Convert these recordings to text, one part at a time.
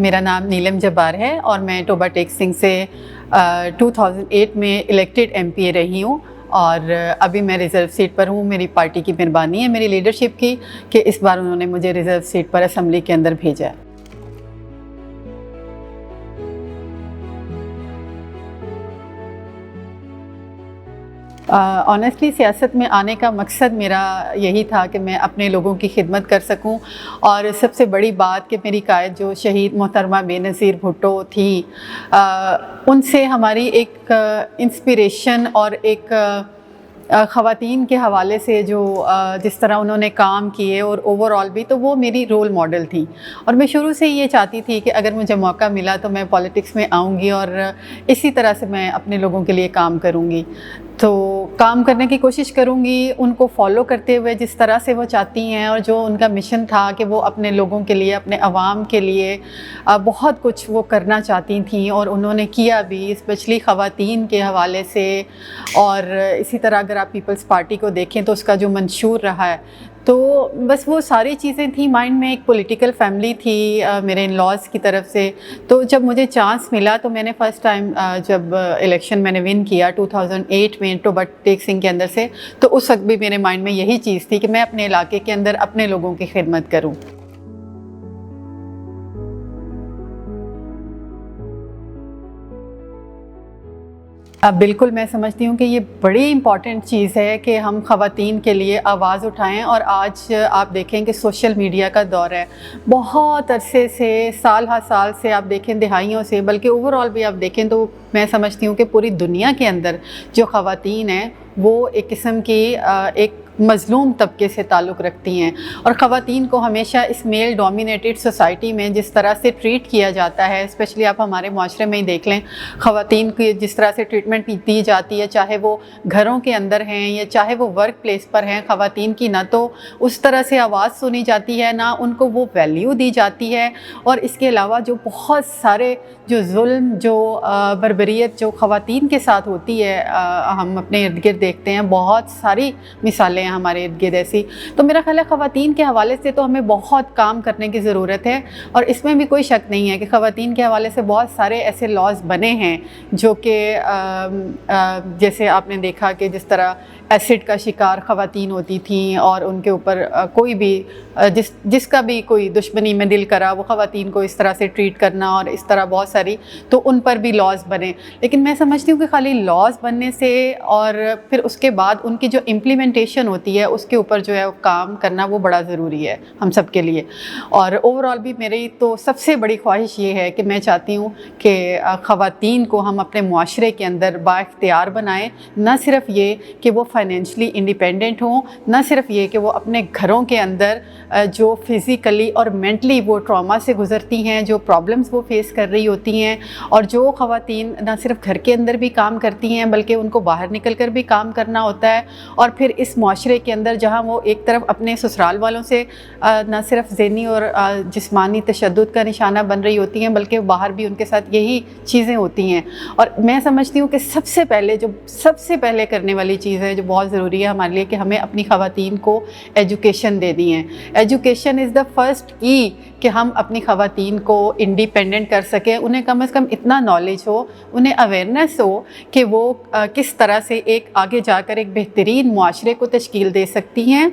میرا نام نیلم جبار ہے اور میں ٹوبہ ٹیک سنگھ سے 2008 میں الیکٹڈ MP رہی ہوں اور ابھی میں ریزرو سیٹ پر ہوں۔ میری پارٹی کی مہربانی ہے میری لیڈرشپ کی کہ اس بار انہوں نے مجھے ریزرو سیٹ پر اسمبلی کے اندر بھیجا ہے۔ آنیسٹلی سیاست میں آنے کا مقصد میرا یہی تھا کہ میں اپنے لوگوں کی خدمت کر سکوں، اور سب سے بڑی بات کہ میری قائد جو شہید محترمہ بے نظیر بھٹو تھی، ان سے ہماری ایک انسپریشن اور ایک خواتین کے حوالے سے جو جس طرح انہوں نے کام کیے اور اوور آل بھی، تو وہ میری رول ماڈل تھی۔ اور میں شروع سے یہ چاہتی تھی کہ اگر مجھے موقع ملا تو میں پالیٹکس میں آؤں گی اور اسی طرح سے میں اپنے لوگوں کے لیے کام کروں گی، تو کام کرنے کی کوشش کروں گی ان کو فالو کرتے ہوئے جس طرح سے وہ چاہتی ہیں، اور جو ان کا مشن تھا کہ وہ اپنے لوگوں کے لیے، اپنے عوام کے لیے بہت کچھ وہ کرنا چاہتی تھیں اور انہوں نے کیا بھی، اسپیشلی خواتین کے حوالے سے۔ اور اسی طرح اگر آپ پیپلز پارٹی کو دیکھیں تو اس کا جو منشور رہا ہے، تو بس وہ ساری چیزیں تھیں مائنڈ میں۔ ایک پولیٹیکل فیملی تھی میرے ان لاز کی طرف سے، تو جب مجھے چانس ملا تو میں نے فرسٹ ٹائم جب الیکشن میں نے ون کیا 2008 میں ٹوبہ ٹیک سنگھ کے اندر سے، تو اس وقت بھی میرے مائنڈ میں یہی چیز تھی کہ میں اپنے علاقے کے اندر اپنے لوگوں کی خدمت کروں۔ بالکل میں سمجھتی ہوں کہ یہ بڑی امپورٹنٹ چیز ہے کہ ہم خواتین کے لیے آواز اٹھائیں، اور آج آپ دیکھیں کہ سوشل میڈیا کا دور ہے۔ بہت عرصے سے، سال ہر سال سے آپ دیکھیں، دہائیوں سے، بلکہ اوور آل بھی آپ دیکھیں تو میں سمجھتی ہوں کہ پوری دنیا کے اندر جو خواتین ہیں وہ ایک قسم کی ایک مظلوم طبقے سے تعلق رکھتی ہیں، اور خواتین کو ہمیشہ اس میل ڈومینیٹڈ سوسائٹی میں جس طرح سے ٹریٹ کیا جاتا ہے، اسپیشلی آپ ہمارے معاشرے میں ہی دیکھ لیں، خواتین کی جس طرح سے ٹریٹمنٹ دی جاتی ہے، چاہے وہ گھروں کے اندر ہیں یا چاہے وہ ورک پلیس پر ہیں، خواتین کی نہ تو اس طرح سے آواز سنی جاتی ہے، نہ ان کو وہ ویلیو دی جاتی ہے۔ اور اس کے علاوہ جو بہت سارے جو ظلم، جو بربریت جو خواتین کے ساتھ ہوتی ہے، ہم اپنے ارد گرد دیکھتے ہیں، بہت ساری مثالیں ہیں ہمارے ارد گرد ایسی۔ تو میرا خیال ہے خواتین کے حوالے سے تو ہمیں بہت کام کرنے کی ضرورت ہے، اور اس میں بھی کوئی شک نہیں ہے کہ خواتین کے حوالے سے بہت سارے ایسے لاز بنے ہیں جو کہ جیسے آپ نے دیکھا کہ جس طرح ایسڈ کا شکار خواتین ہوتی تھیں، اور ان کے اوپر کوئی بھی جس کا بھی کوئی دشمنی میں دل کرا وہ خواتین کو اس طرح سے ٹریٹ کرنا، اور اس طرح بہت ساری، تو ان پر بھی لاز بنے۔ لیکن میں سمجھتی ہوں کہ خالی لاز بننے سے اور پھر اس کے بعد ان کی جو امپلیمنٹیشن ہوتی ہے اس کے اوپر جو ہے وہ کام کرنا وہ بڑا ضروری ہے ہم سب کے لیے۔ اور اوور آل بھی میری تو سب سے بڑی خواہش یہ ہے کہ میں چاہتی ہوں کہ خواتین کو ہم اپنے معاشرے کے اندر با اختیار بنائیں، نہ صرف یہ کہ وہ فائنینشلی انڈیپینڈنٹ ہوں، نہ صرف یہ کہ وہ اپنے گھروں کے اندر جو فزیکلی اور مینٹلی وہ ٹراما سے گزرتی ہیں، جو پرابلمز وہ فیس کر رہی ہوتی ہیں، اور جو خواتین نہ صرف گھر کے اندر بھی کام کرتی ہیں بلکہ ان کو باہر نکل کر بھی کام کرنا ہوتا ہے، اور پھر اس معاشرے کے اندر جہاں وہ ایک طرف اپنے سسرال والوں سے نہ صرف ذہنی اور جسمانی تشدد کا نشانہ بن رہی ہوتی ہیں بلکہ باہر بھی ان کے ساتھ یہی چیزیں ہوتی ہیں۔ اور میں سمجھتی ہوں کہ سب سے پہلے کرنے والی چیز ہے جو بہت ضروری ہے ہمارے لیے کہ ہمیں اپنی خواتین کو ایجوکیشن دینی ہے۔ ایجوکیشن از دا فرسٹ کی کہ ہم اپنی خواتین کو انڈیپینڈنٹ کر سکیں، انہیں کم از کم اتنا نالج ہو، انہیں اویئرنیس ہو کہ وہ کس طرح سے ایک آگے جا کر ایک بہترین معاشرے کو تشکیل دے سکتی ہیں،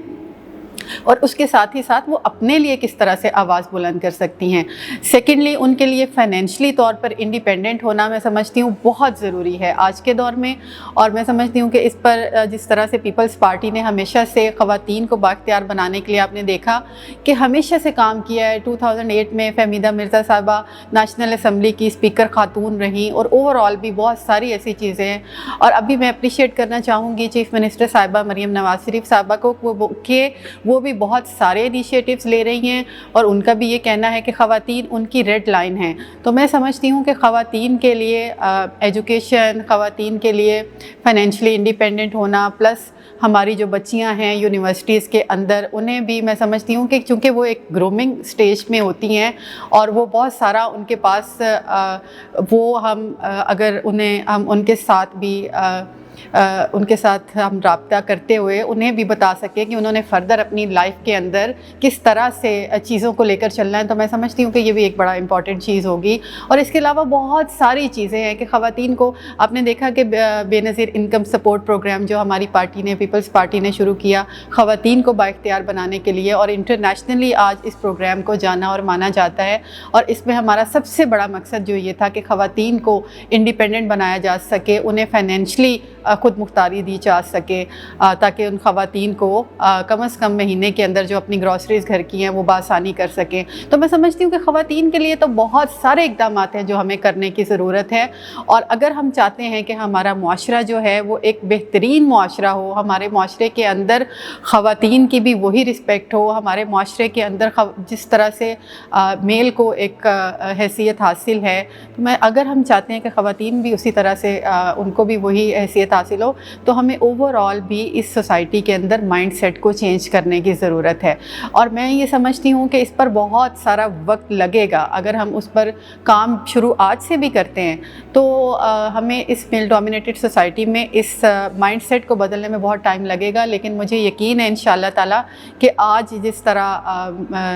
اور اس کے ساتھ ہی ساتھ وہ اپنے لیے کس طرح سے آواز بلند کر سکتی ہیں۔ سیکنڈلی، ان کے لیے فائنینشلی طور پر انڈیپینڈنٹ ہونا میں سمجھتی ہوں بہت ضروری ہے آج کے دور میں، اور میں سمجھتی ہوں کہ اس پر جس طرح سے پیپلز پارٹی نے ہمیشہ سے خواتین کو بااختیار بنانے کے لیے آپ نے دیکھا کہ ہمیشہ سے کام کیا ہے۔ 2008 میں فہمیدہ مرزا صاحبہ نیشنل اسمبلی کی اسپیکر خاتون رہیں، اور اوور آل بھی بہت ساری ایسی چیزیں ہیں۔ اور ابھی میں اپریشیٹ کرنا چاہوں گی چیف منسٹر صاحبہ مریم نواز شریف صاحبہ کو کہ وہ بھی بہت سارے انیشیٹوز لے رہی ہیں، اور ان کا بھی یہ کہنا ہے کہ خواتین ان کی ریڈ لائن ہیں۔ تو میں سمجھتی ہوں کہ خواتین کے لیے ایجوکیشن، خواتین کے لیے فائنینشلی انڈیپینڈنٹ ہونا، پلس ہماری جو بچیاں ہیں یونیورسٹیز کے اندر، انہیں بھی میں سمجھتی ہوں کہ چونکہ وہ ایک گرومنگ سٹیج میں ہوتی ہیں اور وہ بہت سارا ان کے پاس وہ ہم اگر ہم ان کے ساتھ بھی ان کے ساتھ ہم رابطہ کرتے ہوئے انہیں بھی بتا سکیں کہ انہوں نے فردر اپنی لائف کے اندر کس طرح سے چیزوں کو لے کر چلنا ہے، تو میں سمجھتی ہوں کہ یہ بھی ایک بڑا امپورٹنٹ چیز ہوگی۔ اور اس کے علاوہ بہت ساری چیزیں ہیں کہ خواتین کو، آپ نے دیکھا کہ بے نظیر انکم سپورٹ پروگرام جو ہماری پارٹی نے، پیپلز پارٹی نے شروع کیا خواتین کو بااختیار بنانے کے لیے، اور انٹرنیشنلی آج اس پروگرام کو جانا اور مانا جاتا ہے۔ اور اس میں ہمارا سب سے بڑا مقصد جو یہ تھا کہ خواتین کو انڈیپینڈنٹ بنایا جا سکے، انہیں فائنینشلی خود مختاری دی جا سکے، تاکہ ان خواتین کو کم از کم مہینے کے اندر جو اپنی گروسریز گھر کی ہیں وہ بآسانی کر سکیں۔ تو میں سمجھتی ہوں کہ خواتین کے لیے تو بہت سارے اقدامات ہیں جو ہمیں کرنے کی ضرورت ہے، اور اگر ہم چاہتے ہیں کہ ہمارا معاشرہ جو ہے وہ ایک بہترین معاشرہ ہو، ہمارے معاشرے کے اندر خواتین کی بھی وہی رسپیکٹ ہو، ہمارے معاشرے کے اندر جس طرح سے میل کو ایک حیثیت حاصل ہے، تو اگر ہم چاہتے ہیں کہ خواتین بھی اسی طرح سے ان کو بھی وہی حیثیت حاصل ہو، تو ہمیں اوور آل بھی اس سوسائٹی کے اندر مائنڈ سیٹ کو چینج کرنے کی ضرورت ہے۔ اور میں یہ سمجھتی ہوں کہ اس پر بہت سارا وقت لگے گا، اگر ہم اس پر کام شروع آج سے بھی کرتے ہیں تو ہمیں اس میل ڈومینیٹڈ سوسائٹی میں اس مائنڈ سیٹ کو بدلنے میں بہت ٹائم لگے گا، لیکن مجھے یقین ہے انشاءاللہ تعالیٰ کہ آج جس طرح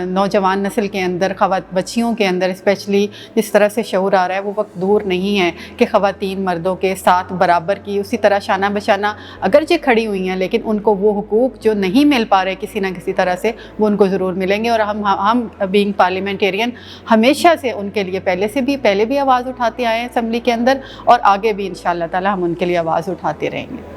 نوجوان نسل کے اندر بچیوں کے اندر اسپیشلی جس طرح سے شعور آ رہا ہے، وہ وقت دور نہیں ہے کہ خواتین مردوں کے ساتھ برابر کی اسی طرح شانہ بشانہ اگرچہ کھڑی ہوئی ہیں، لیکن ان کو وہ حقوق جو نہیں مل پا رہے کسی نہ کسی طرح سے، وہ ان کو ضرور ملیں گے۔ اور ہم بینگ پارلیمنٹیرین ہمیشہ سے ان کے لیے پہلے بھی آواز اٹھاتے آئے ہیں اسمبلی کے اندر، اور آگے بھی انشاءاللہ تعالی ہم ان کے لیے آواز اٹھاتے رہیں گے۔